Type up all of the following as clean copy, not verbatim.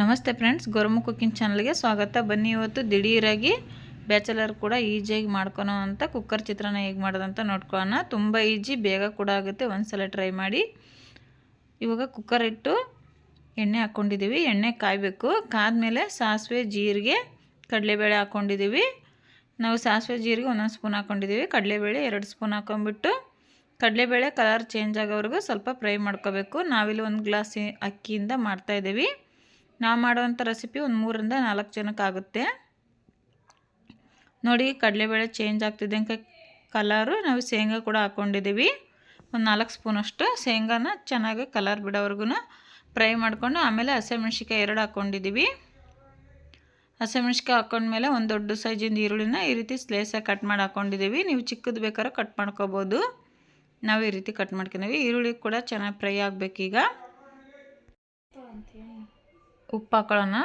ನಮಸ್ತೆ friends, Gowramma cooking ಚಾನಲ್ಗೆ ಸ್ವಾಗತ. ಬನ್ನಿ, ಇವತ್ತು ದಿಢೀರಾಗಿ ಬ್ಯಾಚಲರ್ ಕೂಡ ಈಜಿಯಾಗಿ ಮಾಡ್ಕೊಳೋ ಅಂತ ಕುಕ್ಕರ್ ಚಿತ್ರಾನ್ನ ಹೇಗೆ ಮಾಡೋದಂತ ನೋಡ್ಕೊಳ್ಳೋಣ. ತುಂಬ ಈಜಿ, ಬೇಗ ಕೂಡ ಆಗುತ್ತೆ. ಒಂದ್ಸಲ ಟ್ರೈ ಮಾಡಿ. ಇವಾಗ ಕುಕ್ಕರ್ ಇಟ್ಟು ಎಣ್ಣೆ ಹಾಕ್ಕೊಂಡಿದ್ದೀವಿ. ಎಣ್ಣೆ ಕಾಯಬೇಕು. ಕಾದ್ಮೇಲೆ ಸಾಸಿವೆ, ಜೀರಿಗೆ, ಕಡಲೆಬೇಳೆ ಹಾಕ್ಕೊಂಡಿದ್ದೀವಿ. ನಾವು ಸಾಸಿವೆ ಜೀರಿಗೆ ಒಂದೊಂದು ಸ್ಪೂನ್ ಹಾಕ್ಕೊಂಡಿದ್ದೀವಿ. ಕಡಲೆಬೇಳೆ 2 ಸ್ಪೂನ್ ಹಾಕ್ಕೊಂಡ್ಬಿಟ್ಟು ಕಡಲೆಬೇಳೆ ಕಲರ್ ಚೇಂಜ್ ಆಗೋವರೆಗೂ ಸ್ವಲ್ಪ ಫ್ರೈ ಮಾಡ್ಕೋಬೇಕು. ನಾವಿಲ್ಲಿ 1 ಗ್ಲಾಸ್ ಅಕ್ಕಿಯಿಂದ ಮಾಡ್ತಾಯಿದ್ದೀವಿ. ನಾವು ಮಾಡೋವಂಥ ರೆಸಿಪಿ ಒಂದು 3 ರಿಂದ 4 ಜನಕ್ಕೆ ಆಗುತ್ತೆ. ನೋಡಿ, ಕಡಲೆಬೇಳೆ ಚೇಂಜ್ ಆಗ್ತಿದ್ದಂಗೆ ಕಲರು. ನಾವು ಶೇಂಗಾ ಕೂಡ ಹಾಕ್ಕೊಂಡಿದ್ದೀವಿ. ಒಂದು 4 ಸ್ಪೂನಷ್ಟು ಶೇಂಗಾನ ಚೆನ್ನಾಗಿ ಕಲರ್ ಬಿಡೋವರೆಗೂ ಫ್ರೈ ಮಾಡಿಕೊಂಡು ಆಮೇಲೆ ಹಸಿಮೆಣ್ಸಿಕಾಯಿ 2 ಹಾಕ್ಕೊಂಡಿದ್ದೀವಿ. ಹಸಿಮೆಣ್ಸಿಕಾಯಿ ಹಾಕ್ಕೊಂಡ್ಮೇಲೆ ಒಂದು ದೊಡ್ಡ ಸೈಜಿಂದ ಈರುಳ್ಳಿನ ಈ ರೀತಿ ಸ್ಲೈಸಾಗಿ ಕಟ್ ಮಾಡಿ ಹಾಕ್ಕೊಂಡಿದ್ದೀವಿ. ನೀವು ಚಿಕ್ಕದು ಬೇಕಾದ್ರೆ ಕಟ್ ಮಾಡ್ಕೋಬೋದು. ನಾವು ಈ ರೀತಿ ಕಟ್ ಮಾಡ್ಕೊಂಡಿದ್ದೀವಿ. ಈರುಳ್ಳಿ ಕೂಡ ಚೆನ್ನಾಗಿ ಫ್ರೈ ಆಗಬೇಕೀಗ. ಉಪ್ಪು ಹಾಕೊಳ್ಳೋಣ.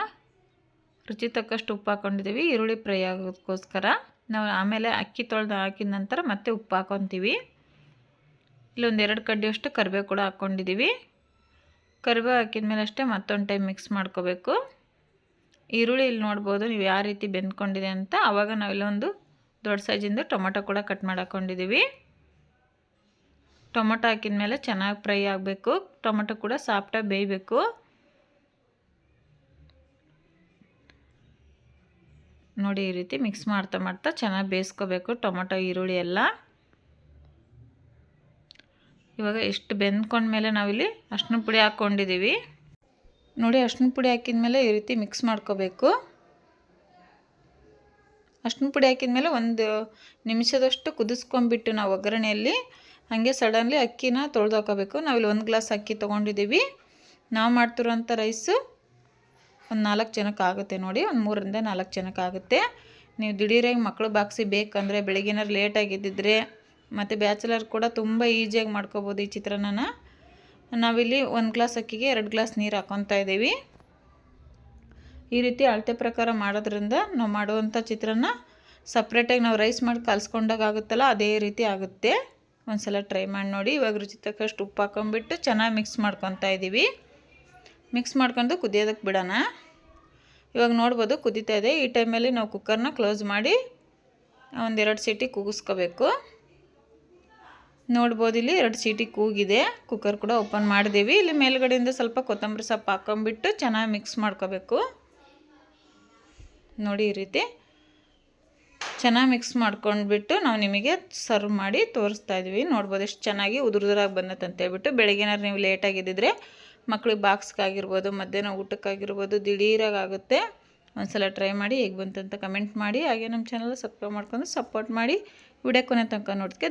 ರುಚಿ ತಕ್ಕಷ್ಟು ಉಪ್ಪು ಹಾಕ್ಕೊಂಡಿದ್ದೀವಿ. ಈರುಳ್ಳಿ ಫ್ರೈ ಆಗೋದಕ್ಕೋಸ್ಕರ ನಾವು ಆಮೇಲೆ ಅಕ್ಕಿ ತೊಳೆದು ಹಾಕಿದ ನಂತರ ಮತ್ತೆ ಉಪ್ಪು ಹಾಕ್ಕೊತೀವಿ. ಇಲ್ಲೊಂದು 2 ಕಡ್ಡಿಯಷ್ಟು ಕರಿಬೇವು ಕೂಡ ಹಾಕ್ಕೊಂಡಿದ್ದೀವಿ. ಕರಿಬೇವು ಹಾಕಿದ ಮೇಲೆ ಅಷ್ಟೇ ಮತ್ತೊಂದು ಟೈಮ್ ಮಿಕ್ಸ್ ಮಾಡ್ಕೋಬೇಕು. ಈರುಳ್ಳಿ ಇಲ್ಲಿ ನೋಡ್ಬೋದು ನೀವು ಯಾವ ರೀತಿ ಬೆಂದ್ಕೊಂಡಿದೆ ಅಂತ. ಆವಾಗ ನಾವಿಲ್ಲೊಂದು ದೊಡ್ಡ ಸೈಜಿಂದು ಟೊಮೊಟೊ ಕೂಡ ಕಟ್ ಮಾಡಿ ಹಾಕ್ಕೊಂಡಿದ್ದೀವಿ. ಟೊಮೊಟೊ ಹಾಕಿದ ಮೇಲೆ ಚೆನ್ನಾಗಿ ಫ್ರೈ ಆಗಬೇಕು. ಟೊಮೊಟೊ ಕೂಡ ಸಾಫ್ಟಾಗಿ ಬೇಯಬೇಕು. ನೋಡಿ, ಈ ರೀತಿ ಮಿಕ್ಸ್ ಮಾಡ್ತಾ ಚೆನ್ನಾಗಿ ಬೇಯಿಸ್ಕೋಬೇಕು ಟೊಮೊಟೊ ಈರುಳ್ಳಿ ಎಲ್ಲ. ಇವಾಗ ಎಷ್ಟು ಬೆಂದ್ಕೊಂಡ್ಮೇಲೆ ನಾವಿಲ್ಲಿ ಅರಿಶಿನ ಪುಡಿ ಹಾಕ್ಕೊಂಡಿದ್ದೀವಿ. ನೋಡಿ, ಅರಿಶಿನ ಪುಡಿ ಹಾಕಿದ ಮೇಲೆ ಈ ರೀತಿ ಮಿಕ್ಸ್ ಮಾಡ್ಕೋಬೇಕು. ಅರಿಶಿನ ಪುಡಿ ಹಾಕಿದ ಮೇಲೆ 1 ನಿಮಿಷದಷ್ಟು ಕುದಿಸ್ಕೊಂಡ್ಬಿಟ್ಟು ನಾವು ಒಗ್ಗರಣೆಯಲ್ಲಿ ಹಾಗೆ ಸಡನ್ಲಿ ಅಕ್ಕಿನ ತೊಳೆದು ಹಾಕೋಬೇಕು. ನಾವಿಲ್ಲಿ 1 ಗ್ಲಾಸ್ ಅಕ್ಕಿ ತೊಗೊಂಡಿದ್ದೀವಿ. ನಾವು ಮಾಡ್ತಿರೋಂಥ ರೈಸು ಒಂದು 4 ಜನಕ್ಕೆ ಆಗುತ್ತೆ. ನೋಡಿ, ಒಂದು 3 ರಿಂದ 4 ಜನಕ್ಕೆ ಆಗುತ್ತೆ. ನೀವು ದಿಢೀರಾಗಿ ಮಕ್ಕಳು ಬಾಕ್ಸಿ ಬೇಕಂದರೆ ಬೆಳಗ್ಗೆನಾರು ಲೇಟಾಗಿದ್ದಿದ್ರೆ ಮತ್ತು ಬ್ಯಾಚಲರ್ ಕೂಡ ತುಂಬ ಈಸಿಯಾಗಿ ಮಾಡ್ಕೋಬೋದು ಈ ಚಿತ್ರಾನ್ನ. ನಾವಿಲ್ಲಿ 1 ಗ್ಲಾಸ್ ಅಕ್ಕಿಗೆ 2 ಗ್ಲಾಸ್ ನೀರು ಹಾಕ್ಕೊತಾ ಇದ್ದೀವಿ. ಈ ರೀತಿ ಅಳತೆ ಪ್ರಕಾರ ಮಾಡೋದ್ರಿಂದ ನಾವು ಮಾಡುವಂಥ ಚಿತ್ರಾನ್ನ ಸಪ್ರೇಟಾಗಿ ನಾವು ರೈಸ್ ಮಾಡಿ ಕಲಿಸ್ಕೊಂಡಾಗ ಆಗುತ್ತಲ್ಲ, ಅದೇ ರೀತಿ ಆಗುತ್ತೆ. ಒಂದು ಸಲ ಟ್ರೈ ಮಾಡಿ ನೋಡಿ. ಇವಾಗ ರುಚಿ ತಕ್ಕಷ್ಟು ಉಪ್ಪು ಹಾಕ್ಕೊಂಬಿಟ್ಟು ಚೆನ್ನಾಗಿ ಮಿಕ್ಸ್ ಮಾಡ್ಕೊತಾ ಇದ್ದೀವಿ. ಮಿಕ್ಸ್ ಮಾಡ್ಕೊಂಡು ಕುದಿಯೋದಕ್ಕೆ ಬಿಡೋಣ. ಇವಾಗ ನೋಡ್ಬೋದು ಕುದೀತಾ ಇದೆ. ಈ ಟೈಮಲ್ಲಿ ನಾವು ಕುಕ್ಕರ್ನ ಕ್ಲೋಸ್ ಮಾಡಿ 1-2 ಸೀಟಿ ಕೂಗಿಸ್ಕೋಬೇಕು. ನೋಡ್ಬೋದು, ಇಲ್ಲಿ 2 ಸೀಟಿ ಕೂಗಿದೆ. ಕುಕ್ಕರ್ ಕೂಡ ಓಪನ್ ಮಾಡಿದ್ದೀವಿ. ಇಲ್ಲಿ ಮೇಲ್ಗಡೆಯಿಂದ ಸ್ವಲ್ಪ ಕೊತ್ತಂಬರಿ ಸೊಪ್ಪು ಹಾಕ್ಕೊಂಬಿಟ್ಟು ಚೆನ್ನಾಗಿ ಮಿಕ್ಸ್ ಮಾಡ್ಕೋಬೇಕು. ನೋಡಿ, ಈ ರೀತಿ ಚೆನ್ನಾಗಿ ಮಿಕ್ಸ್ ಮಾಡ್ಕೊಂಡ್ಬಿಟ್ಟು ನಾವು ನಿಮಗೆ ಸರ್ವ್ ಮಾಡಿ ತೋರಿಸ್ತಾ ಇದ್ದೀವಿ. ನೋಡ್ಬೋದು ಎಷ್ಟು ಚೆನ್ನಾಗಿ ಉದುರಾಗಿ ಬಂದತ್ತೆ ಅಂತೇಳ್ಬಿಟ್ಟು. ಬೆಳಗ್ಗೆನಾರು ನೀವು ಲೇಟಾಗಿದ್ದಿದ್ರೆ ಮಕ್ಳಿಗೆ ಬಾಕ್ಸ್ಗಾಗಿರ್ಬೋದು, ಮಧ್ಯಾಹ್ನ ಊಟಕ್ಕಾಗಿರ್ಬೋದು, ದಿಢೀರಾಗಿ ಆಗುತ್ತೆ. ಒಂದು ಸಲ ಟ್ರೈ ಮಾಡಿ ಹೇಗೆ ಬಂತಂತ ಕಮೆಂಟ್ ಮಾಡಿ. ಹಾಗೆ ನಮ್ಮ ಚಾನಲ್ ಸಬ್ಸ್ಕ್ರೈಬ್ ಮಾಡ್ಕೊಂಡು ಸಪೋರ್ಟ್ ಮಾಡಿ. ವಿಡಿಯೋ ಕೊನೆ ತನಕ ನೋಡೋದಕ್ಕೆ